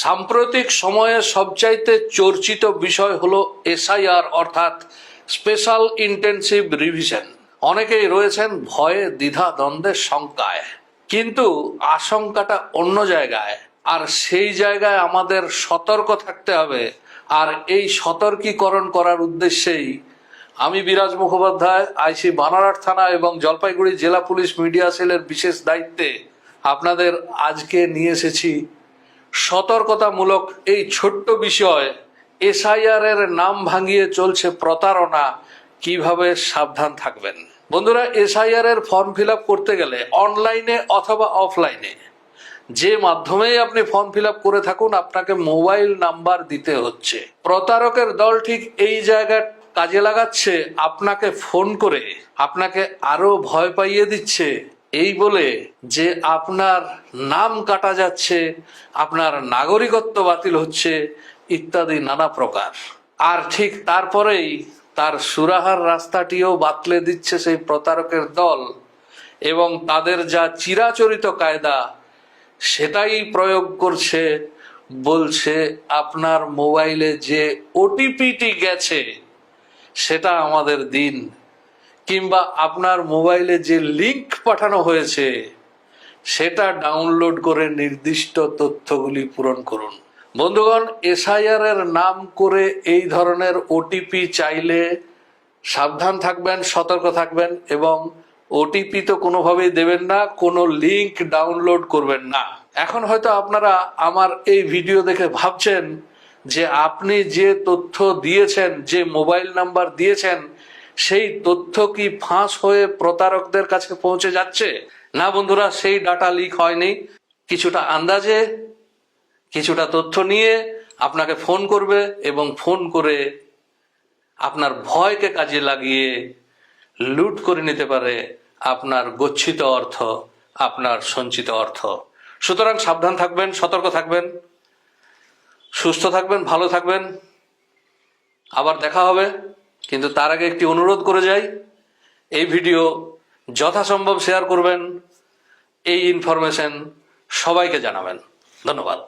সাম্প্রতিক সময়ে সবচাইতে চর্চিত বিষয় হলো এসআইআর অর্থাৎ স্পেশাল ইন্টেনসিভ রিভিশন। অনেকেই রয়েছেন ভয়ে, দ্বিধা, দ্বন্দ্বের শঙ্কায়, কিন্তু আশঙ্কাটা অন্য জায়গায়, আর সেই জায়গায় আমাদের সতর্ক থাকতে হবে। আর এই সতর্কীকরণ করার উদ্দেশ্যেই আমি বিরাজ মুখোপাধ্যায়, আইসি বানারহাট থানা এবং জলপাইগুড়ি জেলা পুলিশ মিডিয়া সেলের বিশেষ দায়িত্বে আপনাদের আজকে নিয়ে এসেছি সতর্কতামূলক এই ছোট্ট বিষয়, এসআইআর এর নাম ভাঙিয়ে চলছে প্রতারণা, কিভাবে সাবধান থাকবেন। বন্ধুরা, এসআইআর এর ফর্ম ফিল আপ করতে গেলে অনলাইনে অথবা অফলাইনে যে মাধ্যমেই আপনি ফর্ম ফিল আপ করে থাকুন, আপনাকে মোবাইল নাম্বার দিতে হচ্ছে। প্রতারকের দল ঠিক এই জায়গায় কাজে লাগাচ্ছে, আপনাকে ফোন করে আপনাকে আরো ভয় পাইয়ে দিচ্ছে এই বলে যে আপনার নাম কাটা যাচ্ছে, আপনার নাগরিকত্ব বাতিল হচ্ছে ইত্যাদি নানা প্রকার। আর ঠিক তারপরেই তার সুরাহার রাস্তাটিও বাতলে দিচ্ছে সেই প্রতারকের দল, এবং তাদের যা চিরাচরিত কায়দা সেটাই প্রয়োগ করছে। বলছে আপনার মোবাইলে যে ওটিপিটি গেছে সেটা আমাদের দিন, কিংবা আপনার মোবাইলে যে লিংক পাঠানো হয়েছে সেটা ডাউনলোড করে নির্দিষ্ট তথ্যগুলি পূরণ করুন। বন্ধুগণ, এসআইআর এর নাম করে এই ধরনের ওটিপি চাইলে সাবধান থাকবেন, সতর্ক থাকবেন, এবং ওটিপি তো কোনোভাবেই দেবেন না, কোনো লিংক ডাউনলোড করবেন না। এখন হয়তো আপনারা আমার এই ভিডিও দেখে ভাবছেন যে আপনি যে তথ্য দিয়েছেন, যে মোবাইল নাম্বার দিয়েছেন, সেই তথ্য কি ফাঁস হয়ে প্রতারকদের কাছে পৌঁছে যাচ্ছে? না বন্ধুরা, সেই ডাটা লিক হয়নি। কিছুটা আন্দাজে, কিছুটা তথ্য নিয়ে আপনাকে ফোন করবে এবং ফোন করে আপনার ভয়কে কাজে লাগিয়ে লুট করে নিতে পারে আপনার গচ্ছিত অর্থ, আপনার সঞ্চিত অর্থ। সুতরাং সাবধান থাকবেন, সতর্ক থাকবেন, সুস্থ থাকবেন, ভালো থাকবেন। আবার দেখা হবে, কিন্তু তার আগে একটি অনুরোধ করে যাই, এই ভিডিও যথাসম্ভব শেয়ার করবেন, এই ইনফরমেশন সবাইকে জানাবেন। ধন্যবাদ।